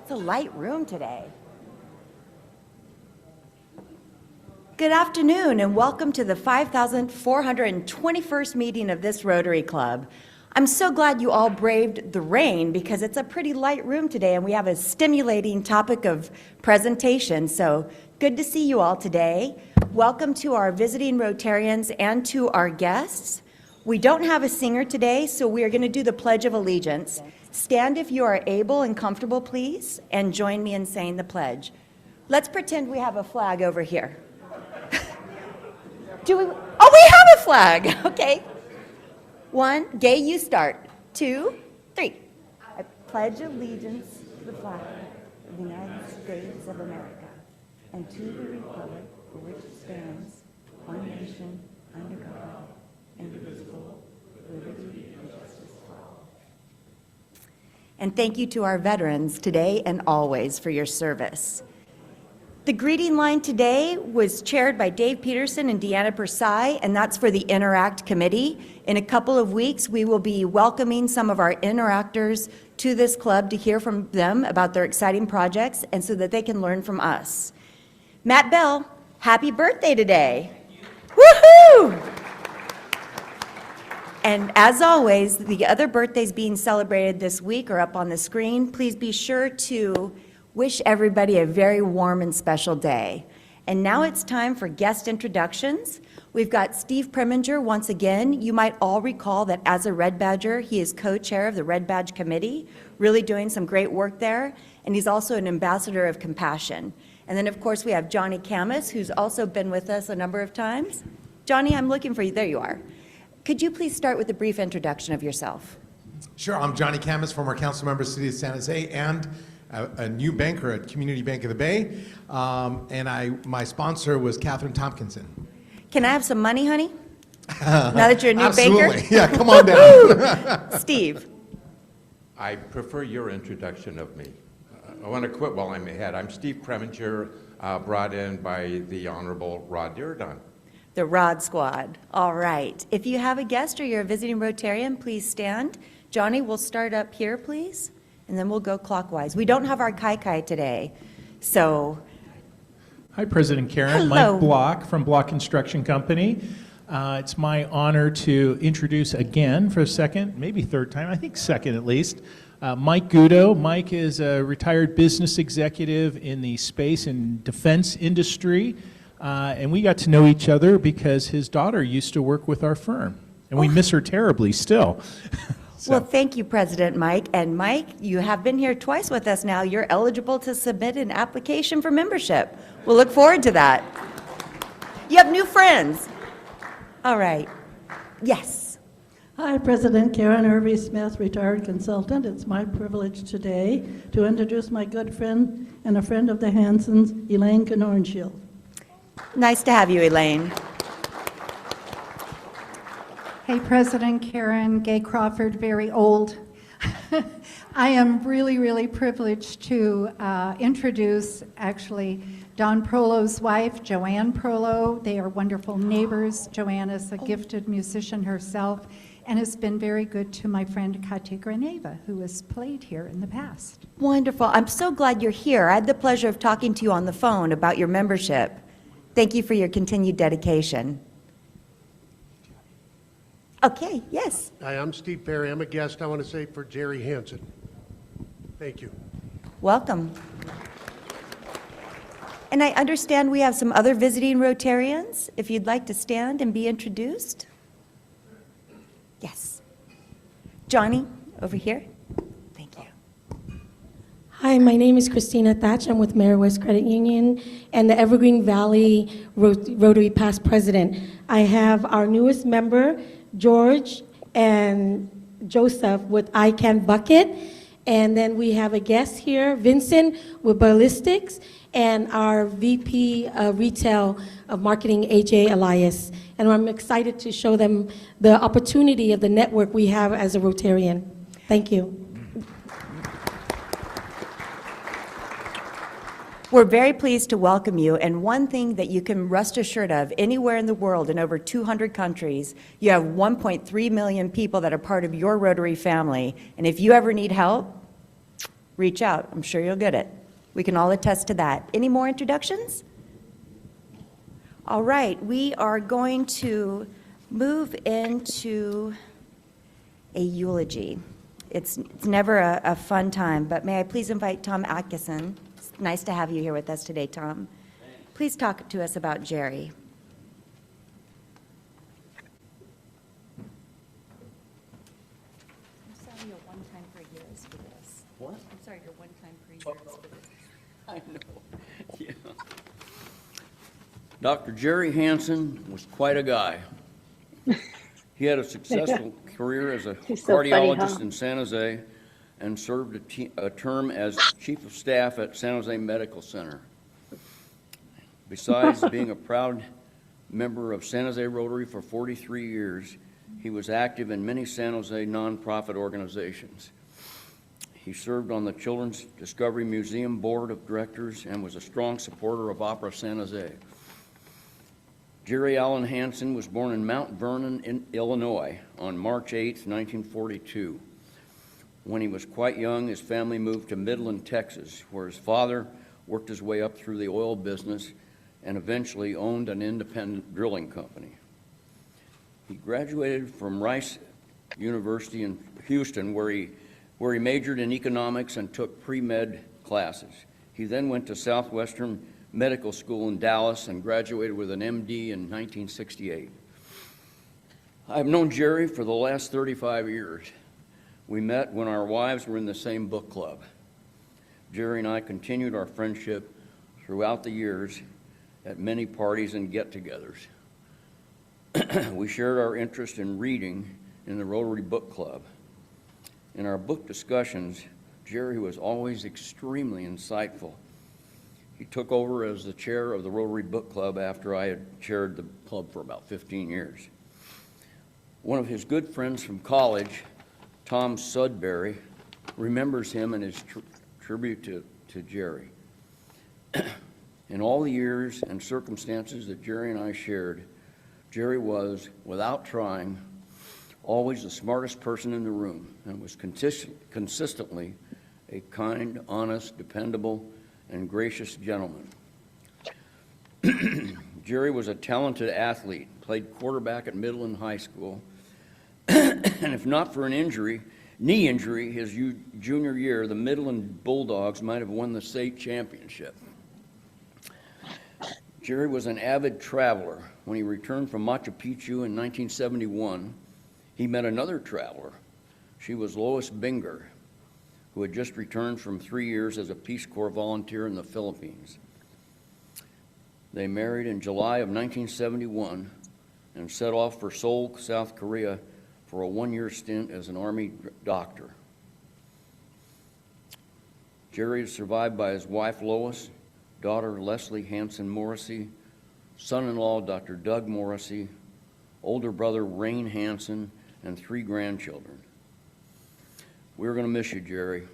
It's a light room today. Good afternoon and welcome to the 5,421st meeting of this Rotary Club. I'm so glad you all braved the rain because it's a pretty light room today and we have a stimulating topic of presentation. So good to see you all today. Welcome to our visiting Rotarians and to our guests. We don't have a singer today, so we are going to do the Pledge of Allegiance. Stand if you are able and comfortable, please, and join me in saying the pledge. Let's pretend we have a flag over here. Oh, we have a flag. Okay. 1, Gay, you start. 2, 3. I pledge allegiance to the flag of the United States of America and to the republic for which it stands, one nation, under God, indivisible, with liberty and justice for all. And thank you to our veterans today and always for your service. The greeting line today was chaired by Dave Peterson and Deanna Persai, and that's for the Interact Committee. In a couple of weeks, we will be welcoming some of our interactors to this club to hear from them about their exciting projects and so that they can learn from us. Matt Bell, happy birthday today. Woohoo! And as always, the other birthdays being celebrated this week are up on the screen. Please be sure to wish everybody a very warm and special day. And now it's time for guest introductions. We've got Steve Preminger once again. You might all recall that as a Red Badger, he is co-chair of the Red Badge Committee, really doing some great work there. And he's also an ambassador of compassion. And then of course we have Johnny Camus, who's also been with us a number of times. Johnny, I'm looking for you. There you are. Could you please start with a brief introduction of yourself? Sure, I'm Johnny Camus, former council member, City of San Jose, and a new banker at Community Bank of the Bay. My sponsor was Catherine Tompkinson. Can I have some money, honey? Now that you're a new Absolutely. banker? Yeah, come on down. Steve. I prefer your introduction of me. I want to quit while I'm ahead. I'm Steve Preminger, brought in by the Honorable Rod Duradan. The Rod Squad. All right. If you have a guest or you're a visiting Rotarian, please stand. Johnny, we'll start up here, please, and then we'll go clockwise. We don't have our kai-kai today, so. Hi, President Karen. Hello. Mike Block from Block Construction Company. It's my honor to introduce again for a second, maybe third time, I think second at least, Mike Gudo. Mike is a retired business executive in the space and defense industry. And we got to know each other because his daughter used to work with our firm, and we miss her terribly still. Well, thank you, President Mike. And Mike, you have been here twice with us now. You're eligible to submit an application for membership. We'll look forward to that. You have new friends. All right. Yes. Hi, President Karen Irby Smith, retired consultant. It's my privilege today to introduce my good friend and a friend of the Hansons, Elaine Knornshield. Nice to have you, Elaine. Hey, President Karen, Gay Crawford, very old. I am really, really privileged to introduce, actually, Don Prolo's wife, Joanne Prolo. They are wonderful neighbors. Joanne is a gifted musician herself and has been very good to my friend Katya Graneva, who has played here in the past. Wonderful. I'm so glad you're here. I had the pleasure of talking to you on the phone about your membership. Thank you for your continued dedication. Okay, yes. Hi, I'm Steve Perry. I'm a guest, I want to say, for Jerry Hansen. Thank you. Welcome. And I understand we have some other visiting Rotarians. If you'd like to stand and be introduced. Yes. Johnny, over here. Thank you. Hi, my name is Christina Thatch. I'm with Mayor West Credit Union and the Evergreen Valley Rotary past president. I have our newest member, George and Joseph with I Can Bucket. And then we have a guest here, Vincent with Ballistics, and our VP Retail of Marketing, AJ Elias. And I'm excited to show them the opportunity of the network we have as a Rotarian. Thank you. We're very pleased to welcome you, and one thing that you can rest assured of, anywhere in the world in over 200 countries, you have 1.3 million people that are part of your Rotary family, and if you ever need help, reach out. I'm sure you'll get it. We can all attest to that. Any more introductions? All right, we are going to move into a eulogy. It's never a fun time, but may I please invite Tom Atkinson. It's nice to have you here with us today, Tom. Please talk to us about Jerry. I'm sorry your one-time per year is for this. What? I'm sorry your one-time per year is for this. I know. Yeah. Dr. Jerry Hansen was quite a guy. He had a successful career as a He's so funny, cardiologist huh? in San Jose and served a term as chief of staff at San Jose Medical Center. Besides being a proud member of San Jose Rotary for 43 years, he was active in many San Jose nonprofit organizations. He served on the Children's Discovery Museum Board of Directors and was a strong supporter of Opera San Jose. Jerry Allen Hansen was born in Mount Vernon, Illinois, on March 8, 1942. When he was quite young, his family moved to Midland, Texas, where his father worked his way up through the oil business and eventually owned an independent drilling company. He graduated from Rice University in Houston, where he majored in economics and took pre-med classes. He then went to Southwestern Medical School in Dallas and graduated with an MD in 1968. I've known Jerry for the last 35 years. We met when our wives were in the same book club. Jerry and I continued our friendship throughout the years at many parties and get-togethers. We shared our interest in reading in the Rotary Book Club. In our book discussions, Jerry was always extremely insightful. He took over as the chair of the Rotary Book Club after I had chaired the club for about 15 years. One of his good friends from college, Tom Sudbury, remembers him in his tribute to Jerry. In all the years and circumstances that Jerry and I shared, Jerry was, without trying, always the smartest person in the room and was consistently a kind, honest, dependable, and gracious gentleman. Jerry was a talented athlete, played quarterback at Midland High School, and if not for an knee injury, his junior year, the Midland Bulldogs might have won the state championship. Jerry was an avid traveler. When he returned from Machu Picchu in 1971, he met another traveler. She was Lois Binger, who had just returned from 3 years as a Peace Corps volunteer in the Philippines. They married in July of 1971 and set off for Seoul, South Korea for a one-year stint as an Army doctor. Jerry is survived by his wife Lois, daughter Leslie Hansen Morrissey, son-in-law Dr. Doug Morrissey, older brother Rain Hansen, and 3 grandchildren. We're going to miss you, Jerry.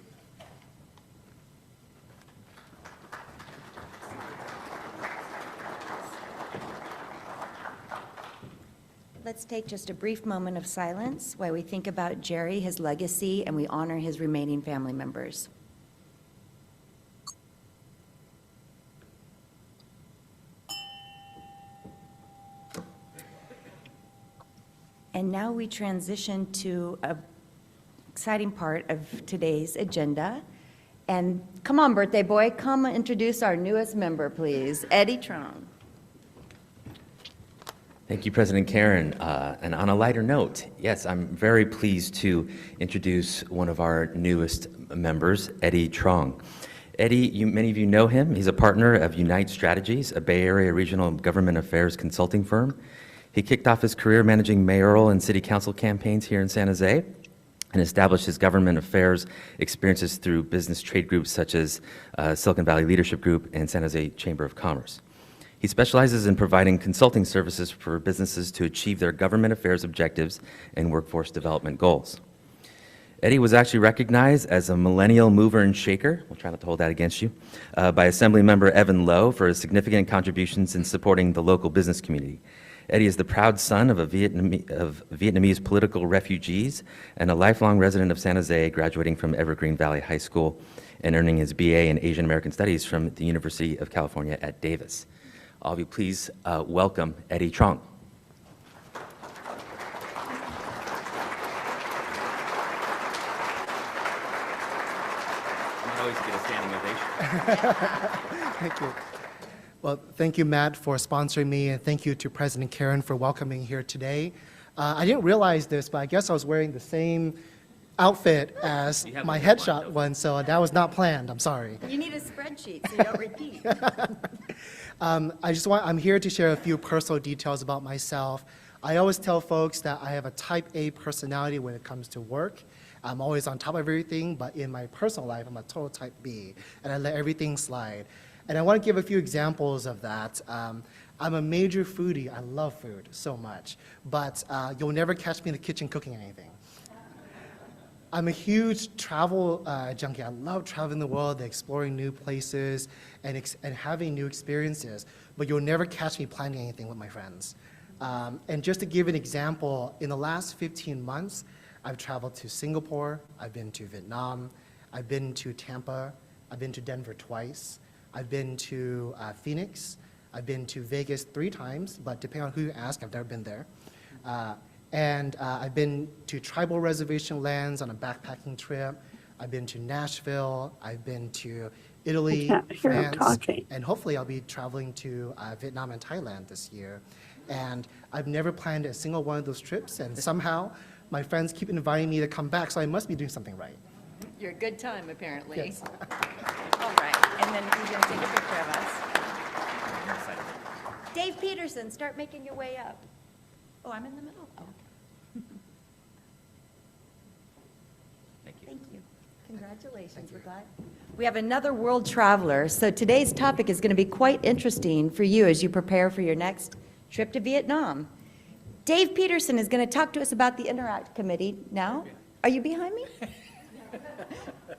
Let's take just a brief moment of silence while we think about Jerry, his legacy, and we honor his remaining family members. And now we transition to an exciting part of today's agenda. And come on, birthday boy, come introduce our newest member, please, Eddie Trong. Thank you, President Karen. And on a lighter note, yes, I'm very pleased to introduce one of our newest members, Eddie Trong. Eddie, many of you know him. He's a partner of Unite Strategies, a Bay Area regional government affairs consulting firm. He kicked off his career managing mayoral and city council campaigns here in San Jose and established his government affairs experiences through business trade groups such as Silicon Valley Leadership Group and San Jose Chamber of Commerce. He specializes in providing consulting services for businesses to achieve their government affairs objectives and workforce development goals. Eddie was actually recognized as a millennial mover and shaker, we'll try not to hold that against you, by Assemblymember Evan Lowe for his significant contributions in supporting the local business community. Eddie is the proud son of Vietnamese political refugees and a lifelong resident of San Jose, graduating from Evergreen Valley High School and earning his BA in Asian American Studies from the University of California at Davis. All of you, please welcome Eddie Trong. I always get a standing ovation. Thank you. Well, thank you, Matt, for sponsoring me, and thank you to President Karen for welcoming me here today. I didn't realize this, but I guess I was wearing the same outfit as my headshot one, so that was not planned. I'm sorry. You need a spreadsheet so you don't repeat. I'm here to share a few personal details about myself. I always tell folks that I have a type A personality when it comes to work. I'm always on top of everything, but in my personal life, I'm a total type B, and I let everything slide. And I want to give a few examples of that. I'm a major foodie. I love food so much, but you'll never catch me in the kitchen cooking anything. I'm a huge travel junkie. I love traveling the world, exploring new places, and having new experiences, but you'll never catch me planning anything with my friends. And just to give an example, in the last 15 months, I've traveled to Singapore, I've been to Vietnam, I've been to Tampa, I've been to Denver twice, I've been to Phoenix, I've been to Vegas 3 times, but depending on who you ask, I've never been there. And I've been to tribal reservation lands on a backpacking trip. I've been to Nashville, I've been to Italy, France, and hopefully I'll be traveling to Vietnam and Thailand this year. And I've never planned a single one of those trips, and somehow my friends keep inviting me to come back, so I must be doing something right. You're a good time, apparently. Yes. All right, and then you're going to take a picture of us. Dave Peterson, start making your way up. Oh, I'm in the middle? Oh, okay. Thank you. Thank you. Congratulations, we're glad. We have another world traveler, so today's topic is going to be quite interesting for you as you prepare for your next trip to Vietnam. Dave Peterson is going to talk to us about the Interact Committee now. Are you behind me?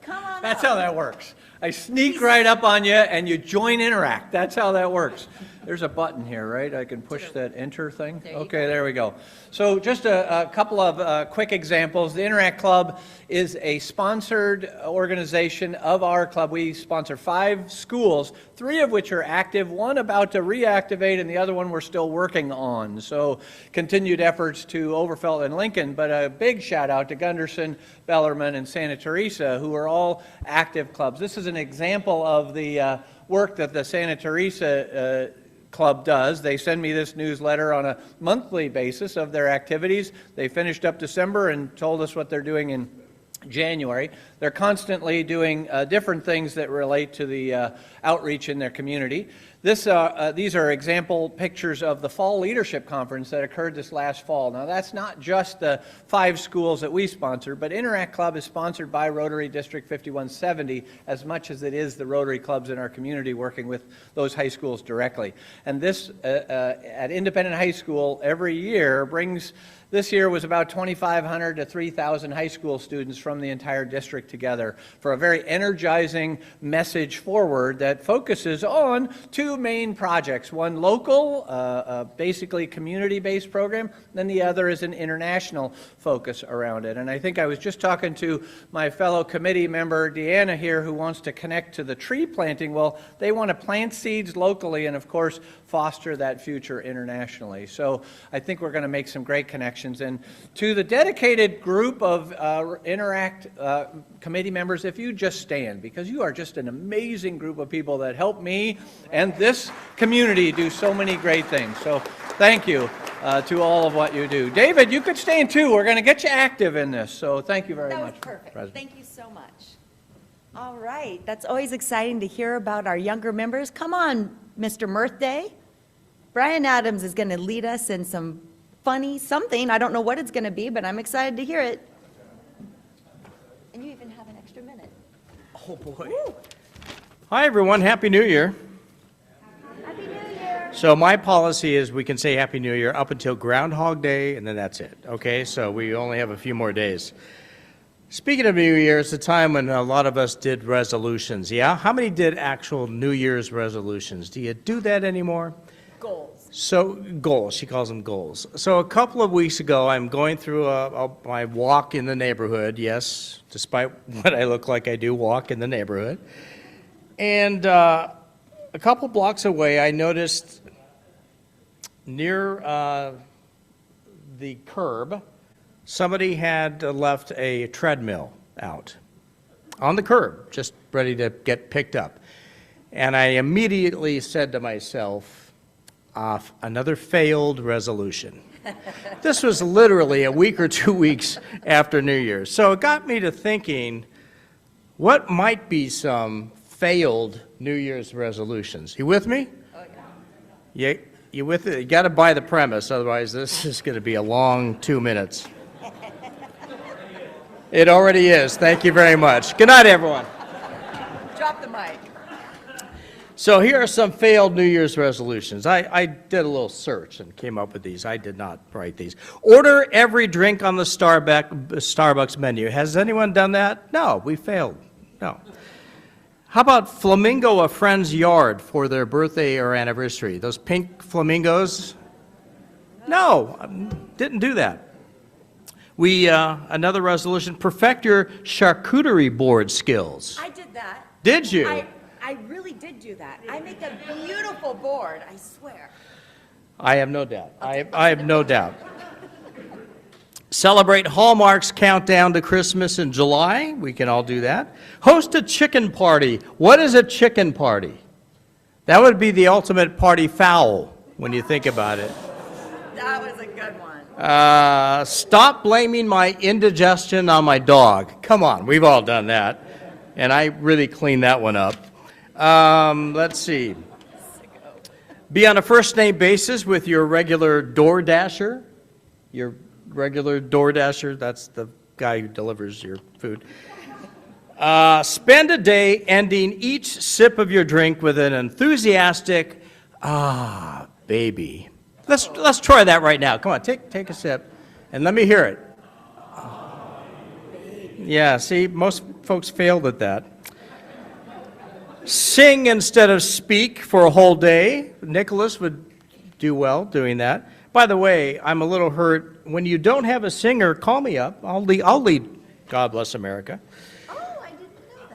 Come on That's up. how that works. I sneak right up on you and you join Interact. That's how that works. There's a button here, right? I can push that enter thing. Okay, there we go. So just a couple of quick examples. The Interact Club is a sponsored organization of our club. We sponsor 5 schools, 3 of which are active, 1 about to reactivate, and the other one we're still working on. So continued efforts to Overfelt and Lincoln, but a big shout out to Gunderson, Bellarmine, and Santa Teresa, who are all active clubs. This is an example of the work that the Santa Teresa Club does. They send me this newsletter on a monthly basis of their activities. They finished up December and told us what they're doing in January. They're constantly doing different things that relate to the outreach in their community. These are example pictures of the Fall Leadership Conference that occurred this last fall. Now, that's not just the 5 schools that we sponsor, but Interact Club is sponsored by Rotary District 5170 as much as it is the Rotary clubs in our community working with those high schools directly. And this, at Independent High School, every year brings, this year was about 2,500 to 3,000 high school students from the entire district together for a very energizing message forward that focuses on 2 main projects. One local, basically community-based program, then the other is an international focus around it. And I think I was just talking to my fellow committee member, Deanna here, who wants to connect to the tree planting. Well, they want to plant seeds locally and, of course, foster that future internationally. So I think we're going to make some great connections. And to the dedicated group of Interact committee members, if you just stand, because you are just an amazing group of people that help me and this community do so many great things. So thank you to all of what you do. David, you could stand too. We're going to get you active in this. So thank you very much. That was perfect. President. Thank you so much. All right. That's always exciting to hear about our younger members. Come on, Mr. Mirth Day. Brian Adams is going to lead us in some funny something. I don't know what it's going to be, but I'm excited to hear it. And you even have an extra minute. Oh, boy. Woo. Hi, everyone. Happy New Year. Happy New Year. So my policy is we can say Happy New Year up until Groundhog Day, and then that's it. Okay? So we only have a few more days. Speaking of New Year, it's a time when a lot of us did resolutions. Yeah? How many did actual New Year's resolutions? Do you do that anymore? Goals. So goals, she calls them goals. So a couple of weeks ago, I'm going through my walk in the neighborhood, yes, despite what I look like, I do walk in the neighborhood. And a couple blocks away, I noticed near the curb, somebody had left a treadmill out on the curb, just ready to get picked up. And I immediately said to myself, another failed resolution. This was literally a week or 2 weeks after New Year's. So it got me to thinking, what might be some failed New Year's resolutions? You with me? You with it? You got to buy the premise, otherwise this is going to be a long 2 minutes. It already is. Thank you very much. Good night, everyone. Drop the mic. So here are some failed New Year's resolutions. I did a little search and came up with these. I did not write these. Order every drink on the Starbucks menu. Has anyone done that? No, we failed. No. How about flamingo a friend's yard for their birthday or anniversary? Those pink flamingos? No, didn't do that. Another resolution, perfect your charcuterie board skills. I did that. Did you? I really did do that. I make a beautiful board, I swear. I have no doubt. I have no doubt. Celebrate Hallmark's countdown to Christmas in July. We can all do that. Host a chicken party. What is a chicken party? That would be the ultimate party foul when you think about it. That was a good one. Stop blaming my indigestion on my dog. Come on, we've all done that. And I really cleaned that one up. Let's see. Be on a first name basis with your regular DoorDasher. Your regular DoorDasher, that's the guy who delivers your food. Spend a day ending each sip of your drink with an enthusiastic, baby. Let's try that right now. Come on, take a sip and let me hear it. Yeah, see, most folks failed at that. Sing instead of speak for a whole day. Nicholas would do well doing that. By the way, I'm a little hurt. When you don't have a singer, call me up. I'll lead God Bless America. Oh, I didn't know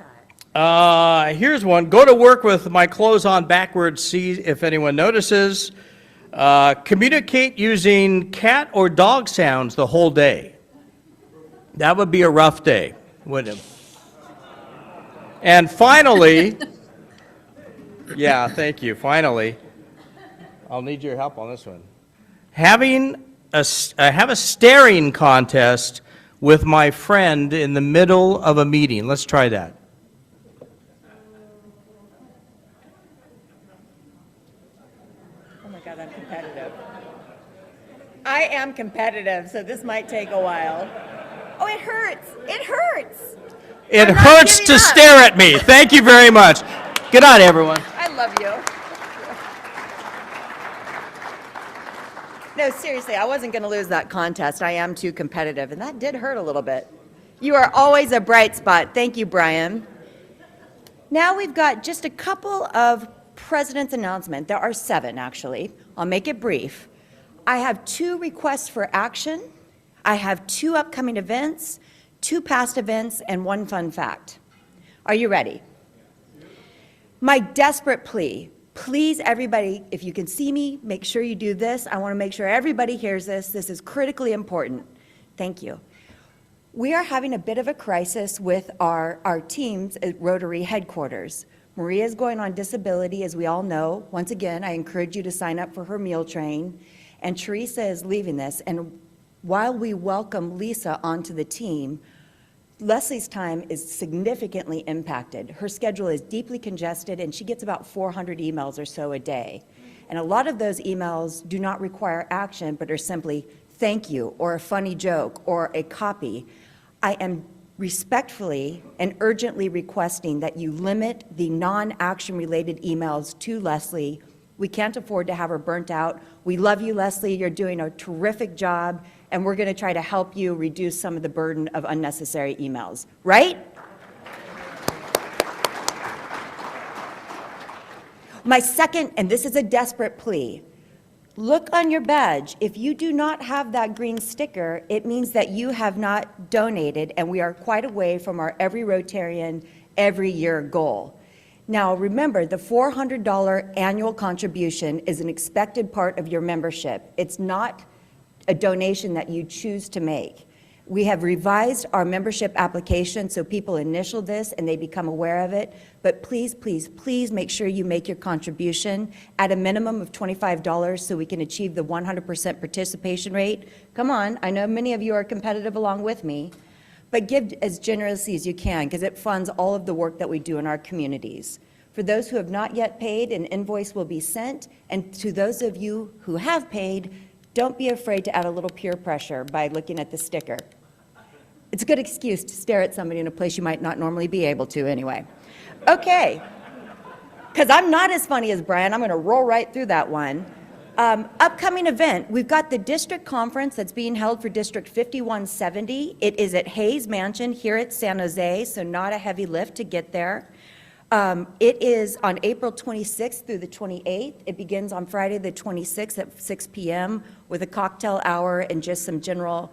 that. Here's one. Go to work with my clothes on backwards, see if anyone notices. Communicate using cat or dog sounds the whole day. That would be a rough day, wouldn't it? And finally, yeah, thank you. Finally, I'll need your help on this one. Have a staring contest with my friend in the middle of a meeting. Let's try that. Oh my God, I'm competitive. I am competitive, so this might take a while. Oh, it hurts. It hurts. It hurts to stare at me. Thank you very much. Good night, everyone. I love you. No, seriously, I wasn't going to lose that contest. I am too competitive, and that did hurt a little bit. You are always a bright spot. Thank you, Brian. Now we've got just a couple of president's announcements. There are 7, actually. I'll make it brief. I have 2 requests for action. I have 2 upcoming events, 2 past events, and 1 fun fact. Are you ready? My desperate plea, please everybody, if you can see me, make sure you do this. I want to make sure everybody hears this. This is critically important. Thank you. We are having a bit of a crisis with our teams at Rotary headquarters. Maria is going on disability, as we all know. Once again, I encourage you to sign up for her meal train. And Teresa is leaving this. And while we welcome Lisa onto the team, Leslie's time is significantly impacted. Her schedule is deeply congested, and she gets about 400 emails or so a day. And a lot of those emails do not require action, but are simply thank you, or a funny joke, or a copy. I am respectfully and urgently requesting that you limit the non-action related emails to Leslie. We can't afford to have her burnt out. We love you, Leslie. You're doing a terrific job, and we're going to try to help you reduce some of the burden of unnecessary emails. Right? My second, and this is a desperate plea, look on your badge. If you do not have that green sticker, it means that you have not donated, and we are quite a way from our every Rotarian, every year goal. Now, remember, the $400 annual contribution is an expected part of your membership. It's not a donation that you choose to make. We have revised our membership application so people initial this and they become aware of it. But please, please, please make sure you make your contribution at a minimum of $25 so we can achieve the 100% participation rate. Come on, I know many of you are competitive along with me, but give as generously as you can because it funds all of the work that we do in our communities. For those who have not yet paid, an invoice will be sent, and to those of you who have paid, don't be afraid to add a little peer pressure by looking at the sticker. It's a good excuse to stare at somebody in a place you might not normally be able to anyway. Okay, because I'm not as funny as Brian, I'm going to roll right through that one. Upcoming event, we've got the district conference that's being held for District 5170. It is at Hayes Mansion here at San Jose, so not a heavy lift to get there. It is on April 26th through the 28th. It begins on Friday the 26th at 6 p.m. with a cocktail hour and just some general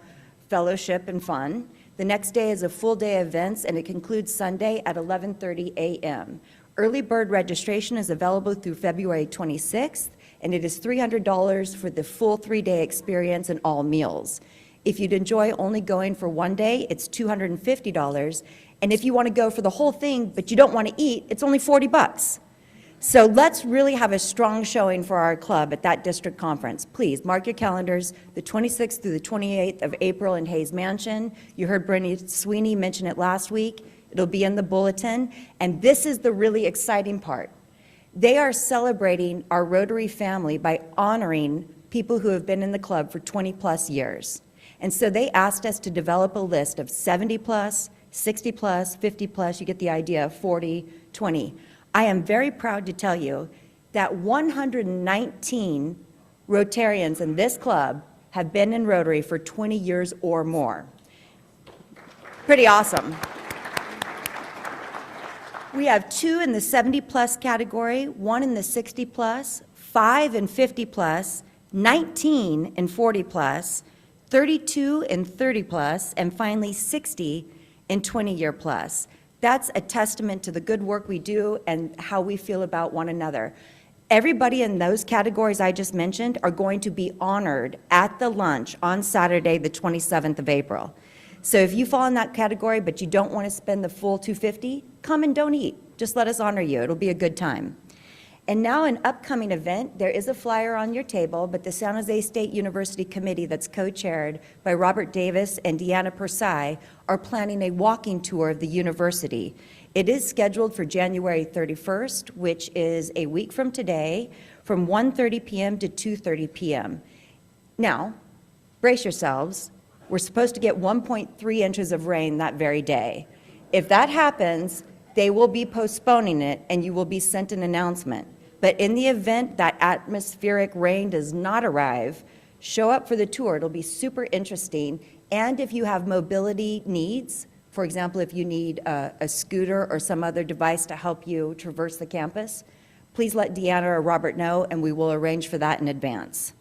fellowship and fun. The next day is a full day of events, and it concludes Sunday at 11:30 a.m. Early bird registration is available through February 26th, and it is $300 for the full 3-day experience and all meals. If you'd enjoy only going for one day, it's $250. And if you want to go for the whole thing, but you don't want to eat, it's only $40. So let's really have a strong showing for our club at that district conference. Please mark your calendars, the 26th through the 28th of April in Hayes Mansion. You heard Bernie Sweeney mention it last week. It'll be in the bulletin. And this is the really exciting part. They are celebrating our Rotary family by honoring people who have been in the club for 20 plus years. And so they asked us to develop a list of 70 plus, 60 plus, 50 plus, you get the idea, 40, 20. I am very proud to tell you that 119 Rotarians in this club have been in Rotary for 20 years or more. Pretty awesome. We have 2 in the 70 plus category, 1 in the 60 plus, 5 in 50 plus, 19 in 40 plus, 32 in 30 plus, and finally 60 in 20-year plus. That's a testament to the good work we do and how we feel about one another. Everybody in those categories I just mentioned are going to be honored at the lunch on Saturday, the 27th of April. So if you fall in that category but you don't want to spend the full $250, come and don't eat. Just let us honor you. It'll be a good time. And now an upcoming event, there is a flyer on your table, but the San Jose State University Committee that's co-chaired by Robert Davis and Deanna Persai are planning a walking tour of the university. It is scheduled for January 31st, which is a week from today, from 1:30 p.m. to 2:30 p.m. Now, brace yourselves. We're supposed to get 1.3 inches of rain that very day. If that happens, they will be postponing it and you will be sent an announcement. But in the event that atmospheric rain does not arrive, show up for the tour. It'll be super interesting. And if you have mobility needs, for example, if you need a scooter or some other device to help you traverse the campus, please let Deanna or Robert know and we will arrange for that in advance.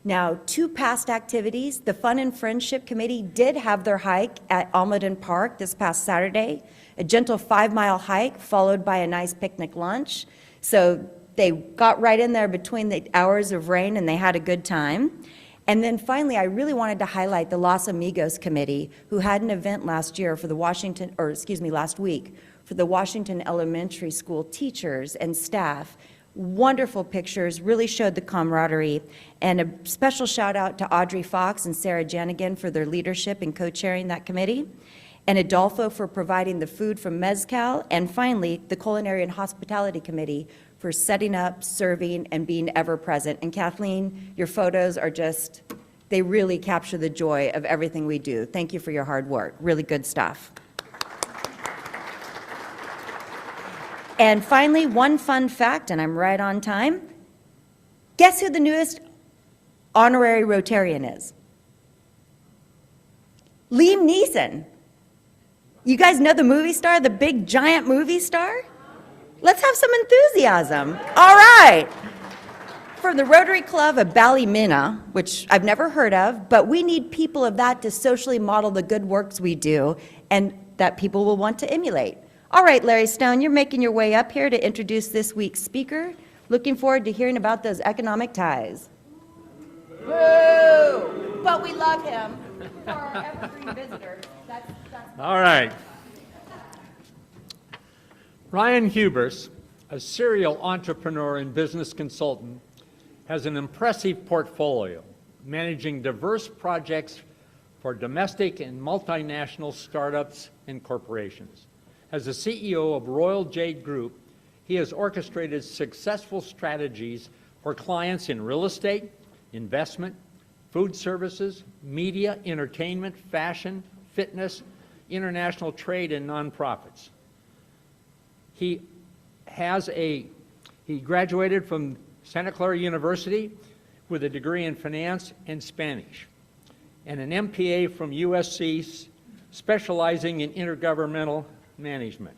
Now, 2 past activities. The Fun and Friendship Committee did have their hike at Almaden Park this past Saturday, a gentle 5-mile hike followed by a nice picnic lunch. So they got right in there between the hours of rain and they had a good time. And then finally, I really wanted to highlight the Los Amigos Committee, who had an event last week for the Washington Elementary School teachers and staff. Wonderful pictures, really showed the camaraderie. And a special shout out to Audrey Fox and Sarah Janigan for their leadership in co-chairing that committee, and Adolfo for providing the food from Mezcal, and finally, the Culinary and Hospitality Committee for setting up, serving, and being ever present. And Kathleen, your photos are just, they really capture the joy of everything we do. Thank you for your hard work. Really good stuff. And finally, one fun fact, and I'm right on time. Guess who the newest honorary Rotarian is? Liam Neeson. You guys know the movie star, the big giant movie star? Let's have some enthusiasm. All right. from the Rotary Club of Ballymena, which I've never heard of, but we need people of that to socially model the good works we do and that people will want to emulate. All right, Larry Stone, you're making your way up here to introduce this week's speaker. Looking forward to hearing about those economic ties. Boo! But we love him for our evergreen visitor. That's All right. Ryan Hubris, a serial entrepreneur and business consultant, has an impressive portfolio, managing diverse projects for domestic and multinational startups and corporations. As the CEO of Royal Jade Group, he has orchestrated successful strategies for clients in real estate, investment, food services, media, entertainment, fashion, fitness, international trade, and nonprofits. He graduated from Santa Clara University with a degree in finance and Spanish, and an MPA from USC specializing in intergovernmental management.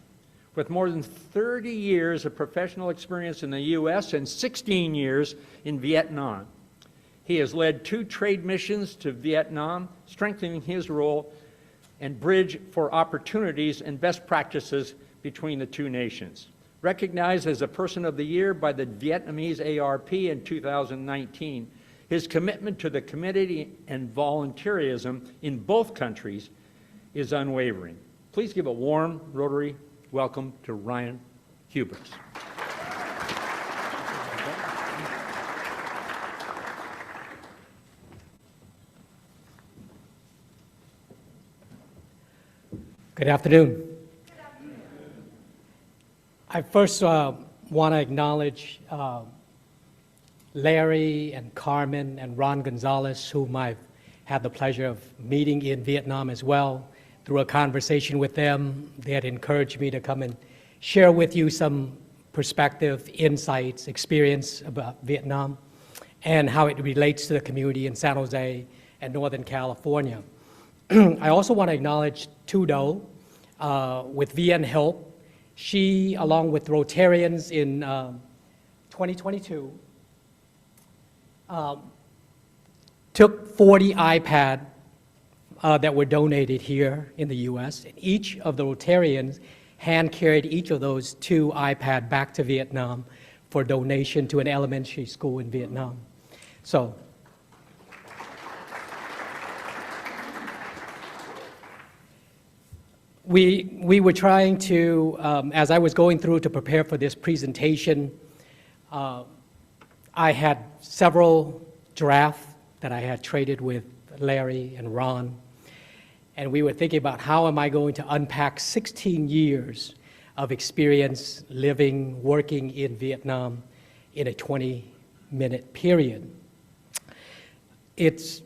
With more than 30 years of professional experience in the U.S. and 16 years in Vietnam, he has led 2 trade missions to Vietnam, strengthening his role and bridge for opportunities and best practices between the 2 nations. Recognized as a Person of the Year by the Vietnamese ARP in 2019, his commitment to the community and volunteerism in both countries is unwavering. Please give a warm Rotary welcome to Ryan Hubris. Good afternoon. I first want to acknowledge Larry and Carmen and Ron Gonzalez, whom I've had the pleasure of meeting in Vietnam as well. Through a conversation with them, they had encouraged me to come and share with you some perspective, insights, experience about Vietnam and how it relates to the community in San Jose and Northern California. I also want to acknowledge Tudo with VN Help. She, along with Rotarians in 2022, took 40 iPads that were donated here in the U.S. And each of the Rotarians hand-carried each of those 2 iPads back to Vietnam for donation to an elementary school in Vietnam. So, we were trying to, as I was going through to prepare for this presentation, I had several drafts that I had traded with Larry and Ron, and we were thinking about how am I going to unpack 16 years of experience living, working in Vietnam in a 20-minute period. It's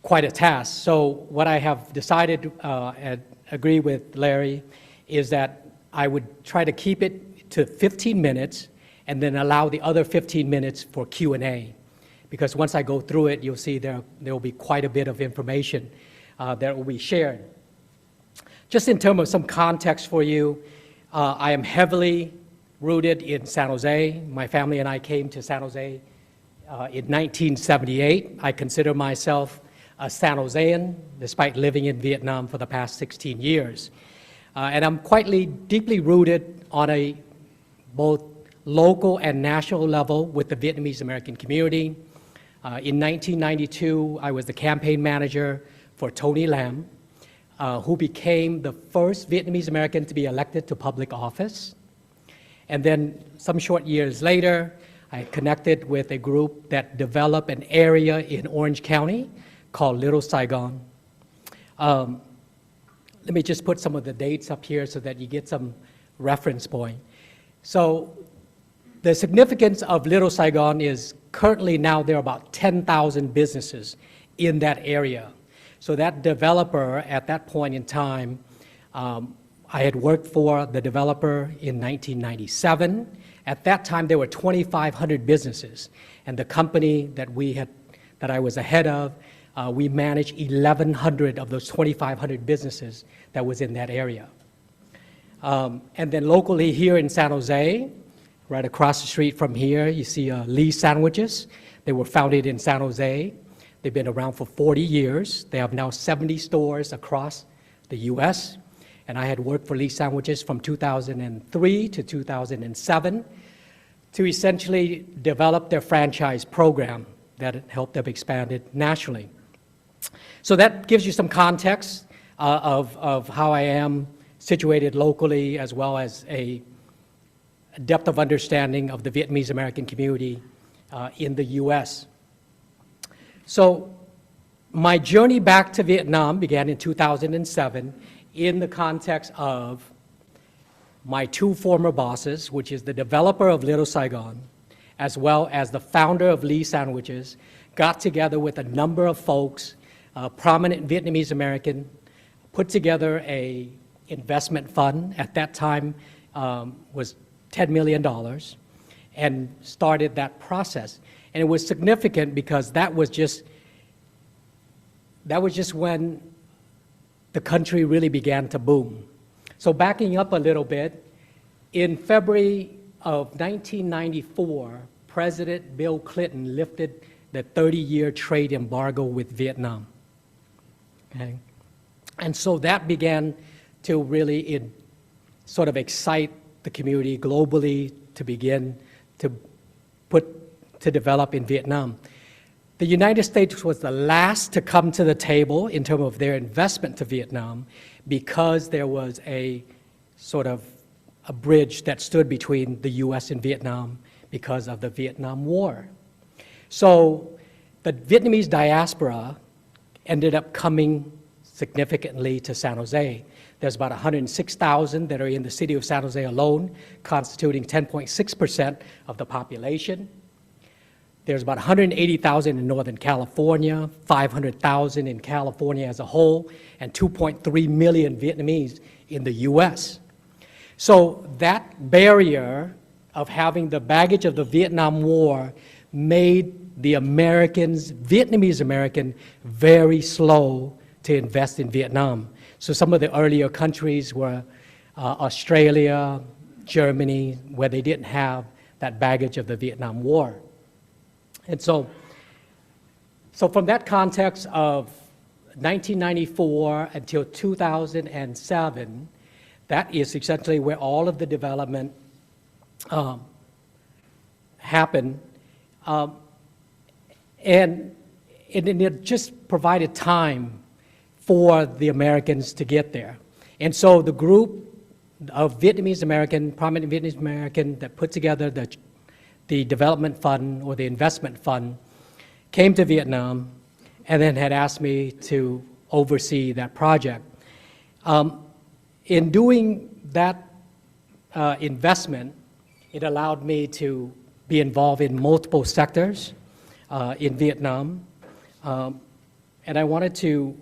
quite a task. So what I have decided and agree with Larry is that I would try to keep it to 15 minutes and then allow the other 15 minutes for Q&A. Because once I go through it, you'll see there will be quite a bit of information that will be shared. Just in terms of some context for you, I am heavily rooted in San Jose. My family and I came to San Jose in 1978. I consider myself a San Josean, despite living in Vietnam for the past 16 years. And I'm quite deeply rooted on a both local and national level with the Vietnamese American community. In 1992, I was the campaign manager for Tony Lam, who became the first Vietnamese American to be elected to public office. And then some short years later, I connected with a group that developed an area in Orange County called Little Saigon. Let me just put some of the dates up here so that you get some reference point. So the significance of Little Saigon is currently now there are about 10,000 businesses in that area. So that developer at that point in time, I had worked for the developer in 1997. At that time, there were 2,500 businesses. And the company that I was the head of, we managed 1,100 of those 2,500 businesses that was in that area. And then locally here in San Jose, Right across the street from here, you see Lee Sandwiches. They were founded in San Jose. They've been around for 40 years. They have now 70 stores across the U.S. And I had worked for Lee Sandwiches from 2003 to 2007 to essentially develop their franchise program that helped them expand it nationally. So that gives you some context of how I am situated locally, as well as a depth of understanding of the Vietnamese American community in the U.S. So my journey back to Vietnam began in 2007 in the context of my two former bosses, which is the developer of Little Saigon, as well as the founder of Lee Sandwiches, got together with a number of folks, prominent Vietnamese American, put together a investment fund. At that time was $10 million, and started that process. And it was significant because that was just when the country really began to boom. So backing up a little bit, in February of 1994, President Bill Clinton lifted the 30-year trade embargo with Vietnam. Okay? And so that began to really sort of excite the community globally to begin to develop in Vietnam. The United States was the last to come to the table in terms of their investment to Vietnam, because there was a sort of a bridge that stood between the U.S. and Vietnam because of the Vietnam War. So the Vietnamese diaspora ended up coming significantly to San Jose. There's about 106,000 that are in the city of San Jose alone, constituting 10.6% of the population. There's about 180,000 in Northern California, 500,000 in California as a whole, and 2.3 million Vietnamese in the U.S. So that barrier of having the baggage of the Vietnam War made the Americans, Vietnamese American, very slow to invest in Vietnam. So some of the earlier countries were Australia, Germany, where they didn't have that baggage of the Vietnam War. And so from that context of 1994 until 2007, that is essentially where all of the development happened. And it just provided time for the Americans to get there. And so the group of Vietnamese American, prominent Vietnamese American that put together the development fund or the investment fund came to Vietnam and then had asked me to oversee that project. In doing that investment, it allowed me to be involved in multiple sectors in Vietnam. And I wanted to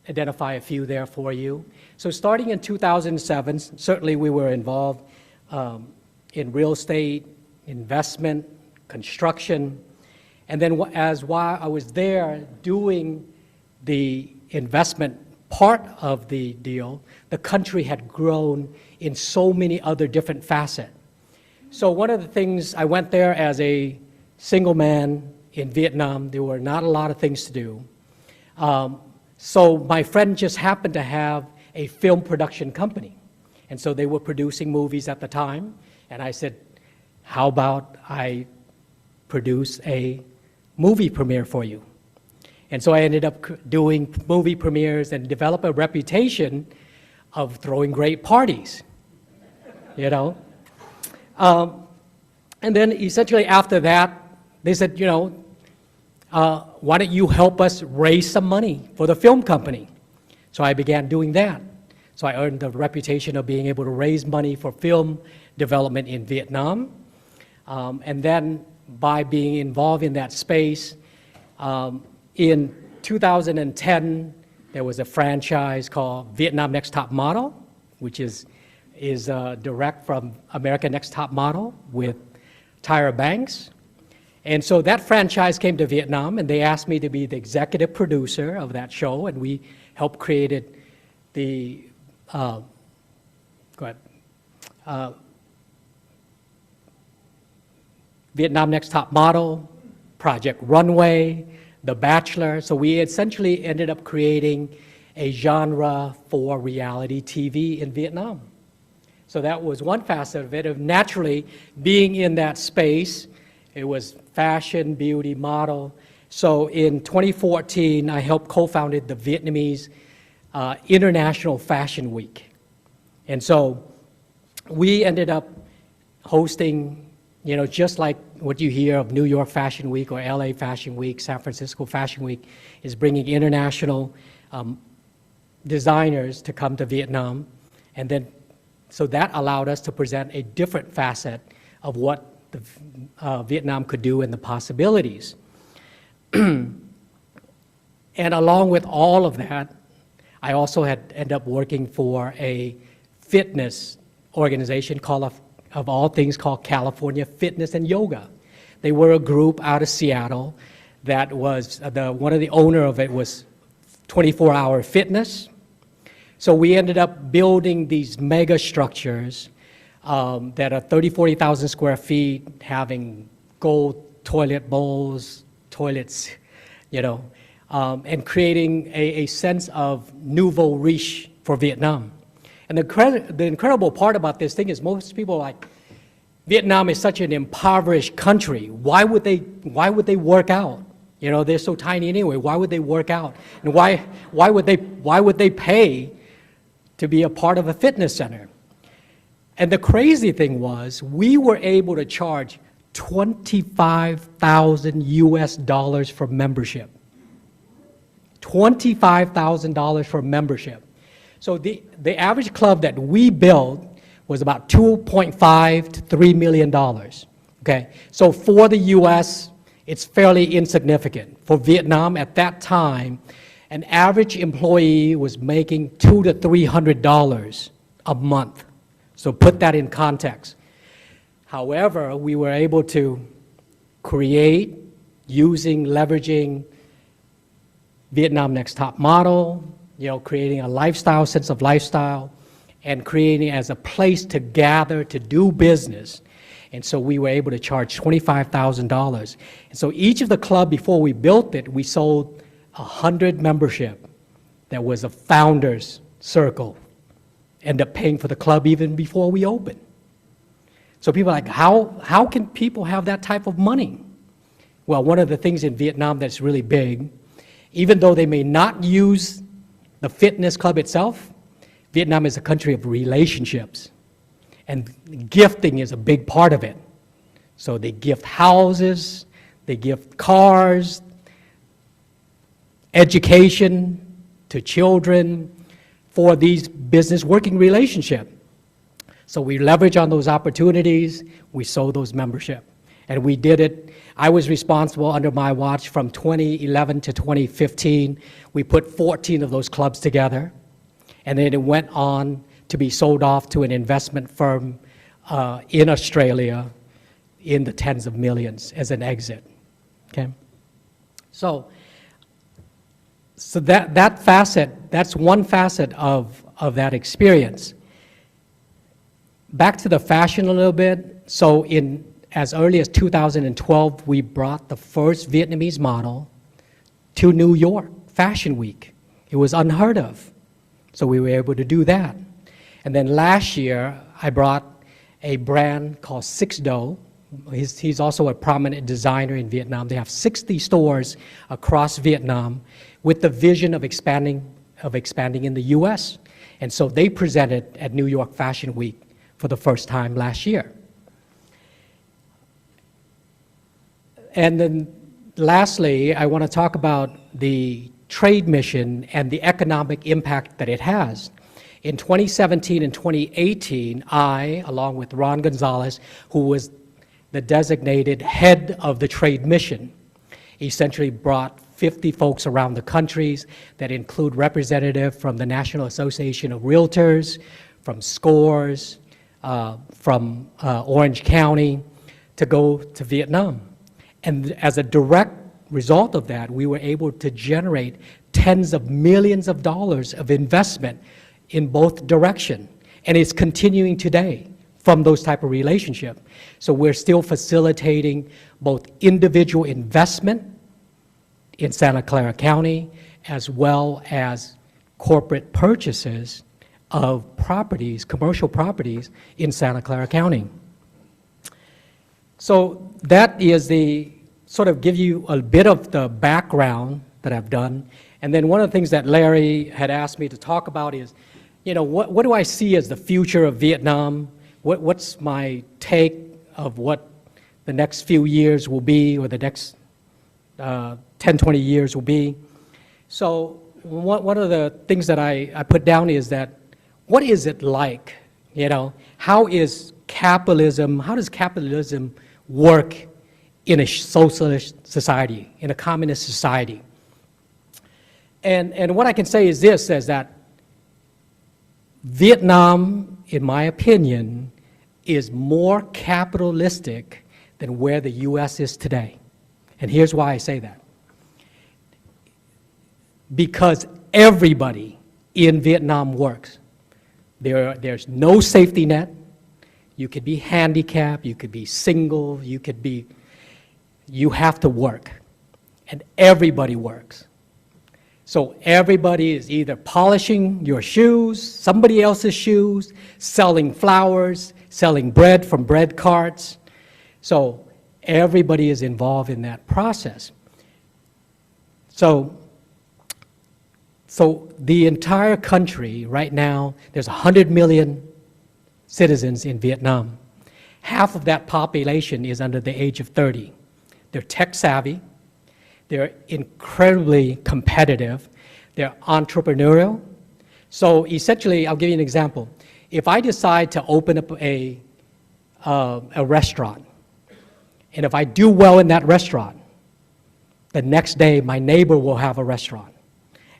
identify a few there for you. So starting in 2007, certainly we were involved in real estate, investment, construction, and then while I was there doing the investment part of the deal, the country had grown in so many other different facets. So one of the things, I went there as a single man in Vietnam. There were not a lot of things to do. So my friend just happened to have a film production company. And so they were producing movies at the time. And I said, how about I produce a movie premiere for you? And so I ended up doing movie premieres and developed a reputation of throwing great parties, you know? And then essentially after that, they said, you know, why don't you help us raise some money for the film company? So I began doing that. So I earned the reputation of being able to raise money for film development in Vietnam. And then by being involved in that space, in 2010, there was a franchise called Vietnam Next Top Model, which is direct from America Next Top Model with Tyra Banks. And so that franchise came to Vietnam, and they asked me to be the executive producer of that show, and we helped create Vietnam Next Top Model, Project Runway, The Bachelor. So we essentially ended up creating a genre for reality TV in Vietnam. So that was one facet of it. Of naturally, being in that space, it was fashion, beauty, model. So in 2014, I helped co-founded the Vietnamese International Fashion Week. And so we ended up hosting, you know, just like what you hear of New York Fashion Week or LA Fashion Week, San Francisco Fashion Week, is bringing international designers to come to Vietnam. And then, so that allowed us to present a different facet of what the, Vietnam could do and the possibilities. And along with all of that, I also had ended up working for a fitness organization called, of all things, called California Fitness and Yoga. They were a group out of Seattle that was, one of the owner of it was 24-hour fitness. So we ended up building these mega structures that are 40,000 square feet, having gold toilet bowls, toilets, you know, and creating a sense of nouveau riche for Vietnam. And the incredible part about this thing is most people are like, Vietnam is such an impoverished country. Why would they work out? You know, they're so tiny anyway. Why would they work out? And why would they pay to be a part of a fitness center? And the crazy thing was, we were able to charge $25,000 US for membership. $25,000 for membership. So the average club that we built was about $2.5 to $3 million. Okay, so for the U.S., it's fairly insignificant. For Vietnam at that time, an average employee was making $200 to $300 a month. So put that in context. However, we were able to create, leveraging Vietnam Next Top Model, you know, creating a lifestyle, sense of lifestyle, and creating as a place to gather, to do business. And so we were able to charge $25,000. And so each of the club, before we built it, we sold 100 membership. That was a founder's circle. Ended up paying for the club even before we opened. So people are like, how can people have that type of money? Well, one of the things in Vietnam that's really big, even though they may not use the fitness club itself, Vietnam is a country of relationships. And gifting is a big part of it. So they gift houses, they gift cars, education to children for these business working relationship. So we leverage on those opportunities, we sold those membership. And we did it. I was responsible under my watch from 2011 to 2015. We put 14 of those clubs together. And then it went on to be sold off to an investment firm in Australia in the tens of millions as an exit. Okay? So that facet, that's one facet of that experience. Back to the fashion a little bit. So as early as 2012, we brought the first Vietnamese model to New York Fashion Week. It was unheard of. So we were able to do that. And then last year, I brought a brand called Six Do. He's also a prominent designer in Vietnam. They have 60 stores across Vietnam with the vision of expanding in the US. And so they presented at New York Fashion Week for the first time last year. And then lastly, I want to talk about the trade mission and the economic impact that it has. In 2017 and 2018, I, along with Ron Gonzalez, who was the designated head of the trade mission, essentially brought 50 folks around the countries that include representatives from the National Association of Realtors, from SCORES, from Orange County, to go to Vietnam. And as a direct result of that, we were able to generate tens of millions of dollars of investment in both directions. And it's continuing today. from those type of relationship. So we're still facilitating both individual investment in Santa Clara County as well as corporate purchases of properties, commercial properties in Santa Clara County. So that is the, sort of give you a bit of the background that I've done. And then one of the things that Larry had asked me to talk about is, you know, what do I see as the future of Vietnam? What's my take of what the next few years will be, or the next 10, 20 years will be? So one of the things that I put down is that, what is it like, you know? How does capitalism work in a socialist society, in a communist society? And what I can say is this, is that Vietnam, in my opinion, is more capitalistic than where the U.S. is today. And here's why I say that. Because everybody in Vietnam works. There's no safety net. You could be handicapped, you could be single, you have to work. And everybody works. So everybody is either polishing your shoes, somebody else's shoes, selling flowers, selling bread from bread carts. So everybody is involved in that process. So the entire country right now, there's 100 million citizens in Vietnam. Half of that population is under the age of 30. They're tech savvy. They're incredibly competitive. They're entrepreneurial. So essentially, I'll give you an example. If I decide to open up a restaurant, and if I do well in that restaurant, the next day my neighbor will have a restaurant,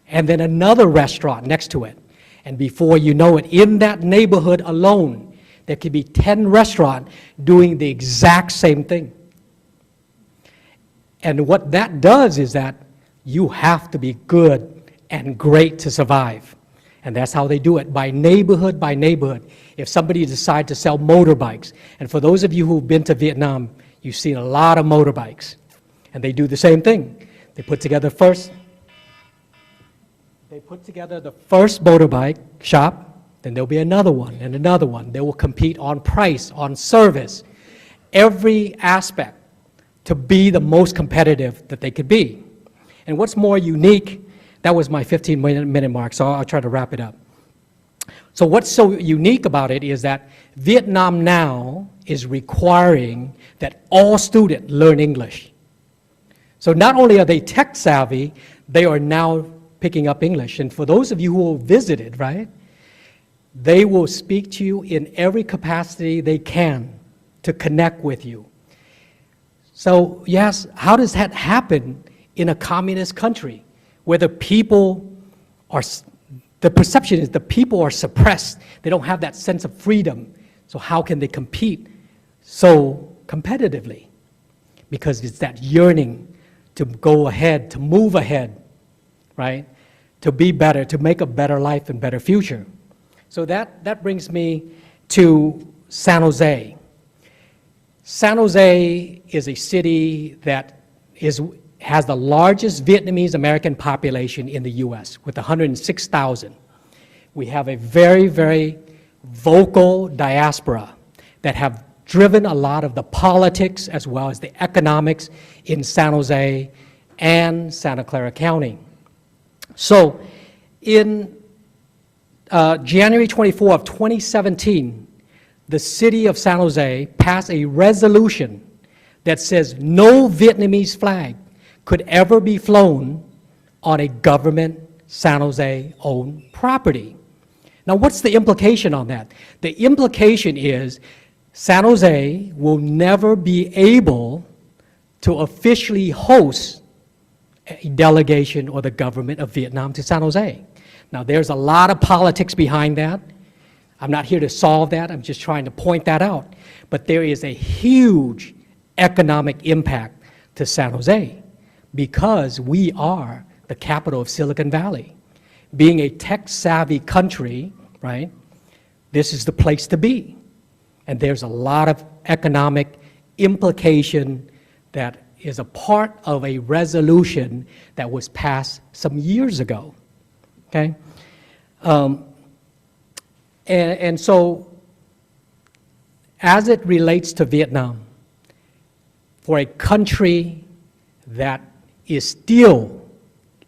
and then another restaurant next to it. And before you know it, in that neighborhood alone, there could be 10 restaurants doing the exact same thing. And what that does is that you have to be good and great to survive. And that's how they do it, by neighborhood by neighborhood. If somebody decides to sell motorbikes, and for those of you who've been to Vietnam, you've seen a lot of motorbikes. And they do the same thing. They put together the first motorbike shop, then there'll be another one and another one. They will compete on price, on service, every aspect, to be the most competitive that they could be. And what's more unique, that was my 15-minute mark, so I'll try to wrap it up. So what's so unique about it is that Vietnam now is requiring that all students learn English. So not only are they tech savvy, they are now picking up English. And for those of you who visited, right, they will speak to you in every capacity they can to connect with you. So yes, how does that happen in a communist country where the people are, the perception is the people are suppressed. They don't have that sense of freedom. So how can they compete so competitively? Because it's that yearning to go ahead, to move ahead, right? To be better, to make a better life and better future. So that brings me to San Jose. San Jose is a city that has the largest Vietnamese American population in the U.S. with 106,000. We have a very, very vocal diaspora that have driven a lot of the politics as well as the economics in San Jose and Santa Clara County. So in January 24 of 2017, the city of San Jose passed a resolution that says no Vietnamese flag could ever be flown on a government San Jose-owned property. Now, what's the implication on that? The implication is San Jose will never be able to officially host a delegation or the government of Vietnam to San Jose. Now, there's a lot of politics behind that. I'm not here to solve that. I'm just trying to point that out. But there is a huge economic impact to San Jose because we are the capital of Silicon Valley. Being a tech-savvy country, right, this is the place to be. And there's a lot of economic implication that is a part of a resolution that was passed some years ago, okay? And so, as it relates to Vietnam, for a country that is still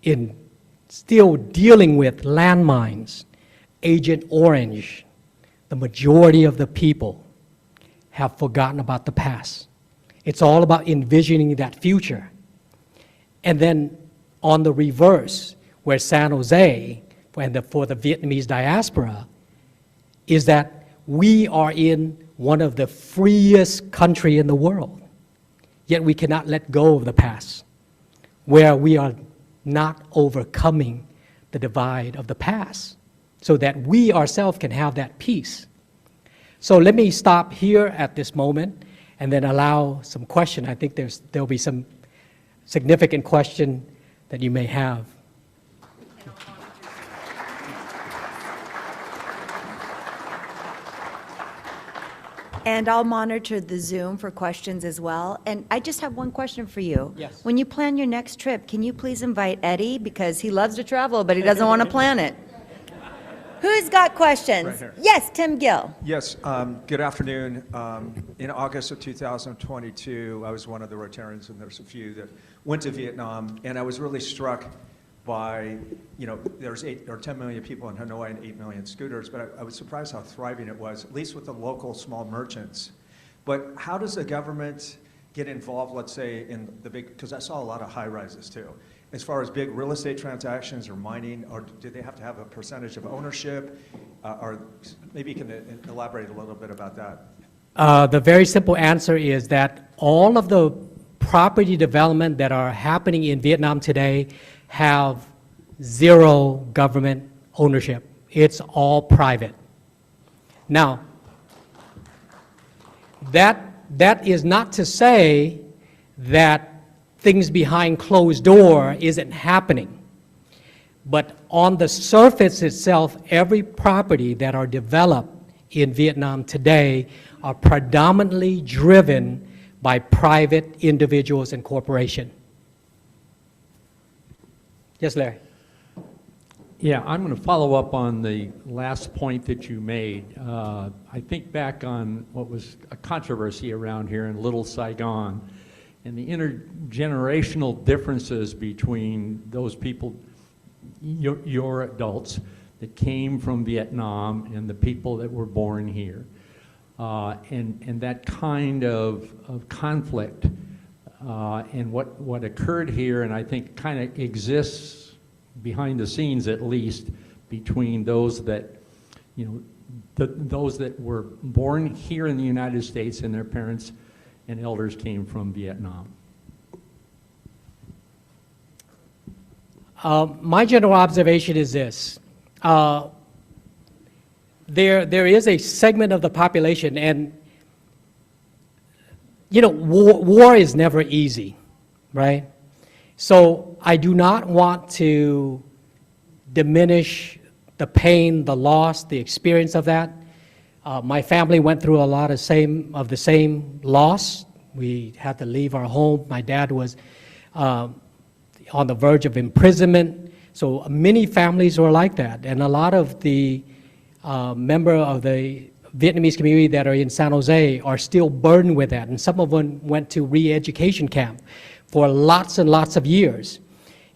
dealing with landmines, Agent Orange, the majority of the people have forgotten about the past. It's all about envisioning that future. And then on the reverse, where San Jose, for the Vietnamese diaspora, is that we are in one of the freest countries in the world. Yet we cannot let go of the past, where we are not overcoming the divide of the past, so that we ourselves can have that peace. So let me stop here at this moment and then allow some question. I think there'll be some significant question that you may have. And I'll monitor the Zoom for questions as well. And I just have one question for you. Yes. When you plan your next trip, can you please invite Eddie? Because he loves to travel, but he doesn't want to plan it. Who's got questions? Right here. Yes, Tim Gill. Yes, good afternoon. In August of 2022, I was one of the Rotarians, and there's a few that went to Vietnam, and I was really struck by, there's 8 or 10 million people in Hanoi and 8 million scooters, but I was surprised how thriving it was, at least with the local small merchants. But how does the government get involved, let's say, in the big, because I saw a lot of high rises too, as far as big real estate transactions or mining, or do they have to have a percentage of ownership? Or maybe you can elaborate a little bit about that. The very simple answer is that all of the property development that are happening in Vietnam today have zero government ownership. It's all private. Now, that is not to say that things behind closed door isn't happening. But on the surface itself, every property that are developed in Vietnam today are predominantly driven by private individuals and corporations. Yes, Larry. Yeah, I'm going to follow up on the last point that you made. I think back on what was a controversy around here in Little Saigon, and the intergenerational differences between those people, your adults, that came from Vietnam and the people that were born here. And that kind of conflict and what occurred here, and I think kind of exists behind the scenes at least, between those that, those that were born here in the United States and their parents and elders came from Vietnam. My general observation is this. There is a segment of the population, and war is never easy, right? So I do not want to diminish the pain, the loss, the experience of that. My family went through a lot of the same loss. We had to leave our home. My dad was on the verge of imprisonment. So many families were like that, and a lot of the members of the Vietnamese community that are in San Jose are still burdened with that, and some of them went to re-education camp for lots and lots of years.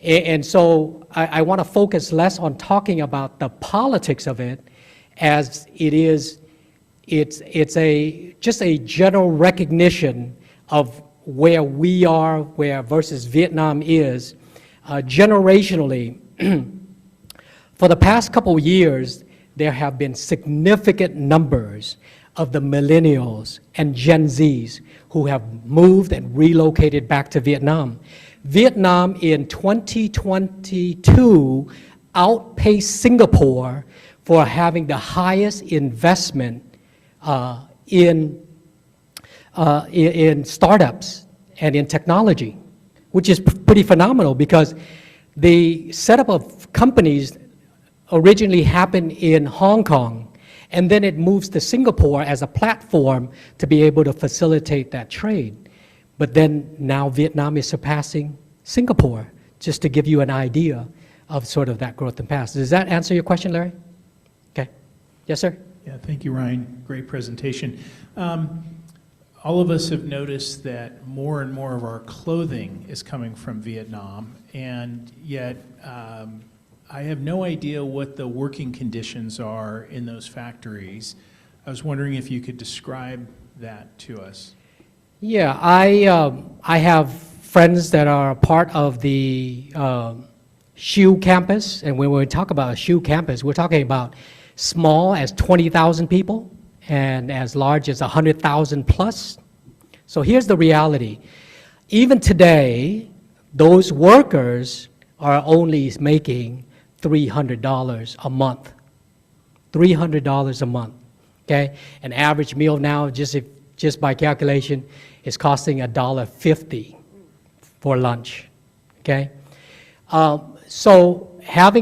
And so I want to focus less on talking about the politics of it, as it's just a general recognition of where we are, versus Vietnam is. Generationally, for the past couple of years, there have been significant numbers of the millennials and Gen Zs who have moved and relocated back to Vietnam. Vietnam in 2022 outpaced Singapore for having the highest investment in startups and in technology, which is pretty phenomenal, because the setup of companies originally happened in Hong Kong, And then it moves to Singapore as a platform to be able to facilitate that trade. But then now Vietnam is surpassing Singapore, just to give you an idea of sort of that growth and past. Does that answer your question, Larry? Okay. Yes, sir? Yeah, thank you, Ryan. Great presentation. All of us have noticed that more and more of our clothing is coming from Vietnam, and yet I have no idea what the working conditions are in those factories. I was wondering if you could describe that to us. Yeah, I have friends that are a part of the SJR campus, and when we talk about a SJR campus, we're talking about small as 20,000 people and as large as 100,000 plus. So here's the reality. Even today, those workers are only making $300 a month. $300 a month, okay? An average meal now, just by calculation, is costing $1.50 for lunch, okay? So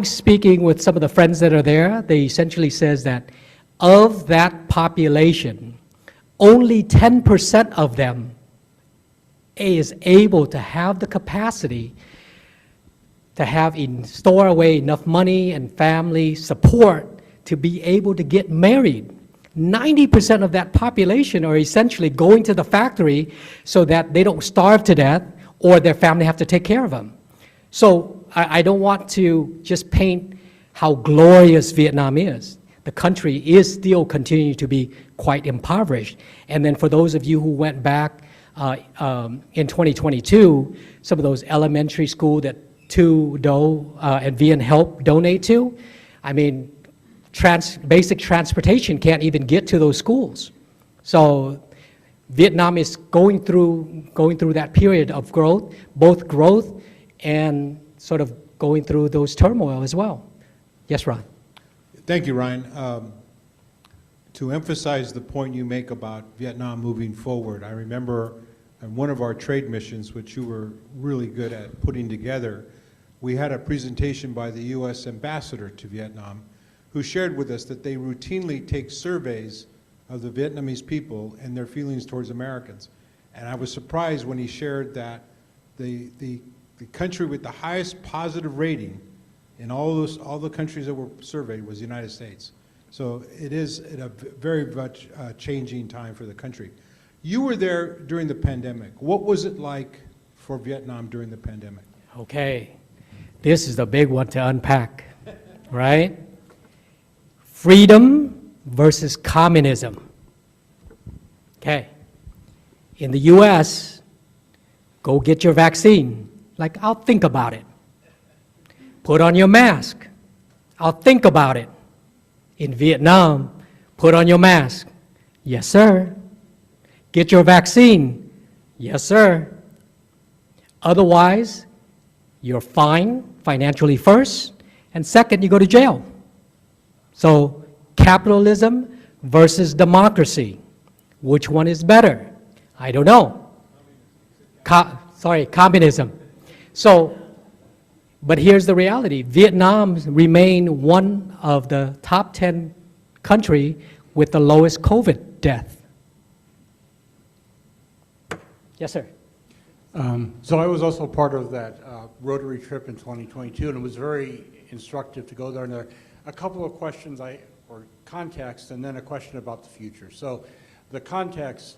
speaking with some of the friends that are there, they essentially says that of that population, only 10% of them is able to have the capacity to store away enough money and family support to be able to get married. 90% of that population are essentially going to the factory so that they don't starve to death or their family have to take care of them. So I don't want to just paint how glorious Vietnam is. The country is still continuing to be quite impoverished. And then for those of you who went back in 2022, some of those elementary school that Tu Do and Vien helped donate to, I mean, basic transportation can't even get to those schools. So Vietnam is going through that period of growth, both growth and sort of going through those turmoil as well. Yes, Ron. Thank you, Ryan. To emphasize the point you make about Vietnam moving forward, I remember on one of our trade missions, which you were really good at putting together, we had a presentation by the U.S. ambassador to Vietnam, who shared with us that they routinely take surveys of the Vietnamese people and their feelings towards Americans. And I was surprised when he shared that the country with the highest positive rating in all the countries that were surveyed was the United States. So it is a very much changing time for the country. You were there during the pandemic. What was it like for Vietnam during the pandemic? Okay, this is the big one to unpack, right? Freedom versus communism. Okay, in the US, go get your vaccine. Like, I'll think about it. Put on your mask. I'll think about it. In Vietnam, put on your mask. Yes, sir. Get your vaccine. Yes, sir. Otherwise, you're fined financially first, and second, you go to jail. So, capitalism versus democracy. Which one is better? I don't know. Communism. So, but here's the reality. Vietnam remained one of the top 10 country with the lowest COVID death. Yes, sir. So I was also part of that Rotary trip in 2022, and it was very instructive to go there. And there are a couple of questions or context, and then a question about the future. So the context,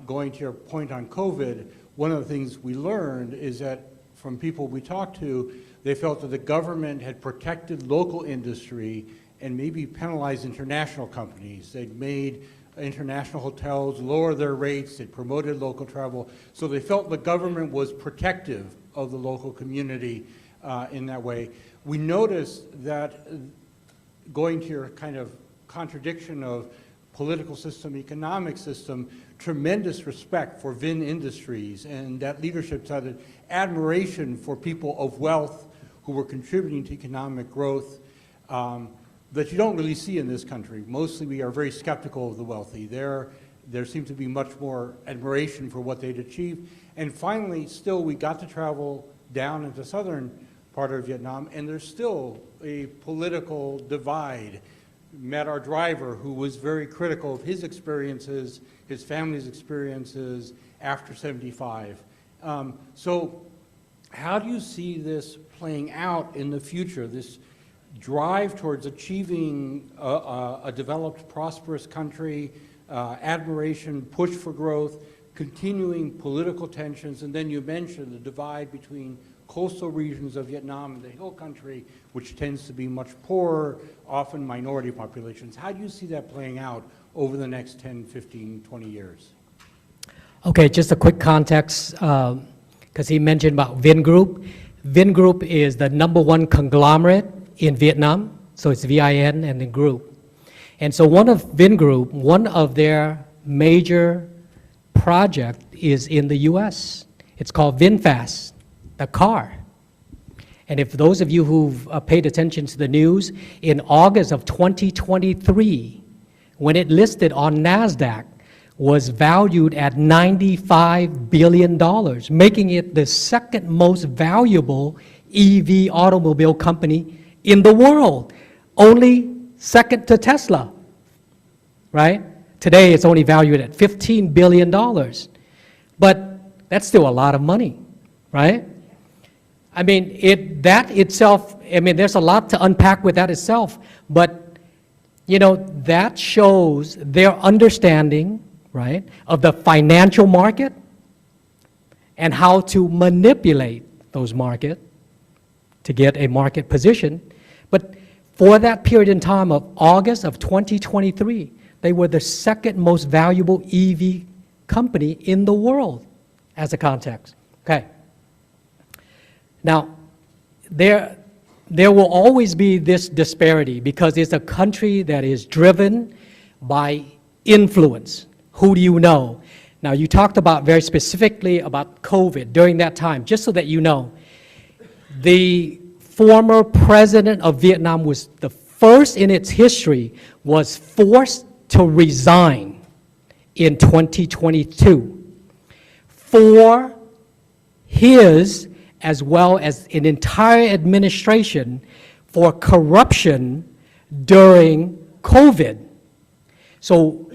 going to your point on COVID, one of the things we learned is that from people we talked to, they felt that the government had protected local industry and maybe penalized international companies. They'd made international hotels lower their rates, they promoted local travel, so they felt the government was protective of the local community in that way. We noticed that, going to your kind of contradiction of political system, economic system, tremendous respect for Vin Industries, and that leadership had admiration for people of wealth who were contributing to economic growth that you don't really see in this country. Mostly we are very skeptical of the wealthy. There seems to be much more admiration for what they'd achieved. And finally, still, we got to travel down into southern part of Vietnam, and there's still a political divide met our driver, who was very critical of his experiences, his family's experiences after 75. So how do you see this playing out in the future, this drive towards achieving a developed, prosperous country, admiration, push for growth, continuing political tensions, and then you mentioned the divide between coastal regions of Vietnam and the hill country, which tends to be much poorer, often minority populations. How do you see that playing out over the next 10, 15, 20 years? Okay, just a quick context, because he mentioned about Vingroup. Vingroup is the #1 conglomerate in Vietnam, so it's VIN and then group. And so one of Vingroup, one of their major project is in the US. It's called VinFast, the car. And if those of you who've paid attention to the news, in August of 2023, when it listed on NASDAQ, was valued at $95 billion, making it the second most valuable EV automobile company in the world, only second to Tesla, right? Today it's only valued at $15 billion, but that's still a lot of money, right? I mean, that itself, I mean, there's a lot to unpack with that itself, but, you know, that shows their understanding, right, of the financial market and how to manipulate those markets to get a market position. But for that period in time of August of 2023, they were the second most valuable EV company in the world as a context. Okay. Now, there will always be this disparity because it's a country that is driven by influence. Who do you know? Now, you talked about very specifically about COVID during that time, just so that you know. The former president of Vietnam was the first in its history, was forced to resign in 2022 for his, as well as an entire administration, for corruption during COVID. So,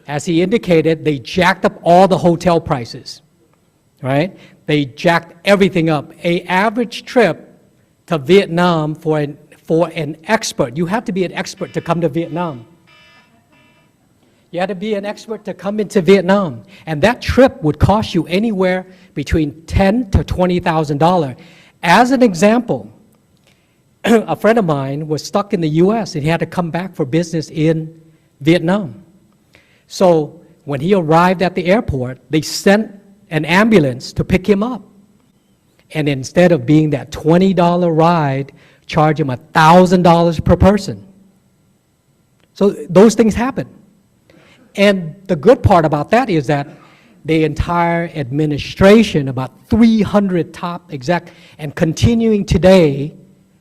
as he indicated, they jacked up all the hotel prices, right? They jacked everything up. An average trip to Vietnam for an expert, you have to be an expert to come to Vietnam. You had to be an expert to come into Vietnam. And that trip would cost you anywhere between $10,000 to $20,000. As an example, a friend of mine was stuck in the US and he had to come back for business in Vietnam. So when he arrived at the airport, they sent an ambulance to pick him up. And instead of being that $20 ride, charge him $1,000 per person. So those things happen. And the good part about that is that the entire administration, about 300 top exec, and continuing today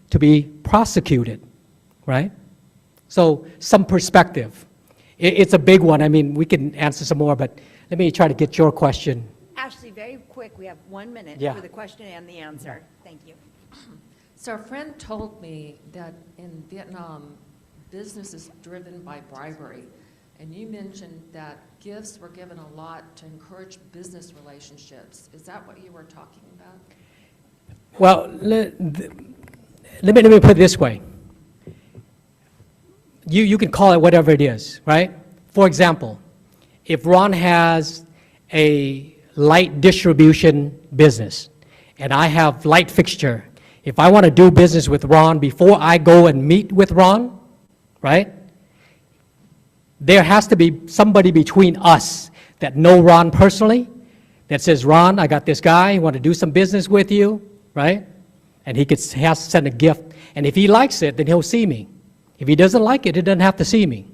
to be prosecuted, right? So some perspective. It's a big one. I mean, we can answer some more, but let me try to get your question. Ashley, very quick, we have 1 minute Yeah. for the question and the answer. Thank you. So a friend told me that in Vietnam, business is driven by bribery. And you mentioned that gifts were given a lot to encourage business relationships. Is that what you were talking about? Well, let me put it this way. You can call it whatever it is, right? For example, if Ron has a light distribution business and I have light fixture, if I want to do business with Ron before I go and meet with Ron, right? There has to be somebody between us that know Ron personally, that says, Ron, I got this guy, I want to do some business with you, right? And has to send a gift. And if he likes it, then he'll see me. If he doesn't like it, he doesn't have to see me.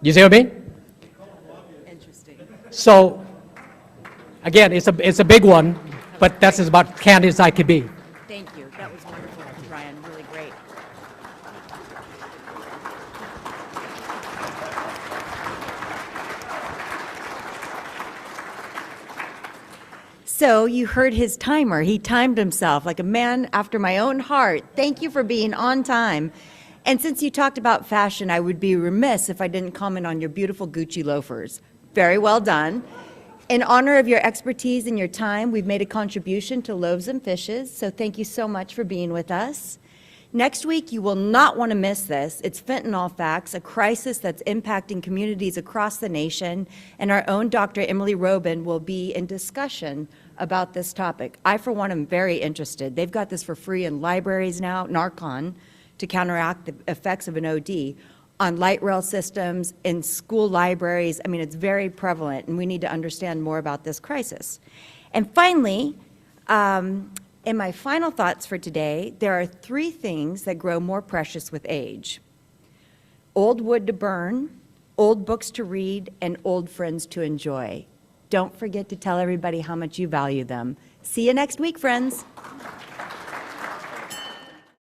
You see what I mean? Interesting. So, again, it's a big one, but that's as about candid as I could be. Thank you. That was wonderful, Ryan. Really great. So you heard his timer. He timed himself like a man after my own heart. Thank you for being on time. And since you talked about fashion, I would be remiss if I didn't comment on your beautiful Gucci loafers. Very well done. In honor of your expertise and your time, we've made a contribution to Loaves and Fishes, so thank you so much for being with us. Next week, you will not want to miss this. It's Fentanyl Facts, a crisis that's impacting communities across the nation, and our own Dr. Emily Robin will be in discussion about this topic. I, for one, am very interested. They've got this for free in libraries now, Narcan, to counteract the effects of an OD, on light rail systems, in school libraries. I mean, it's very prevalent, and we need to understand more about this crisis. And finally, in my final thoughts for today, there are 3 things that grow more precious with age: old wood to burn, old books to read, and old friends to enjoy. Don't forget to tell everybody how much you value them. See you next week, friends.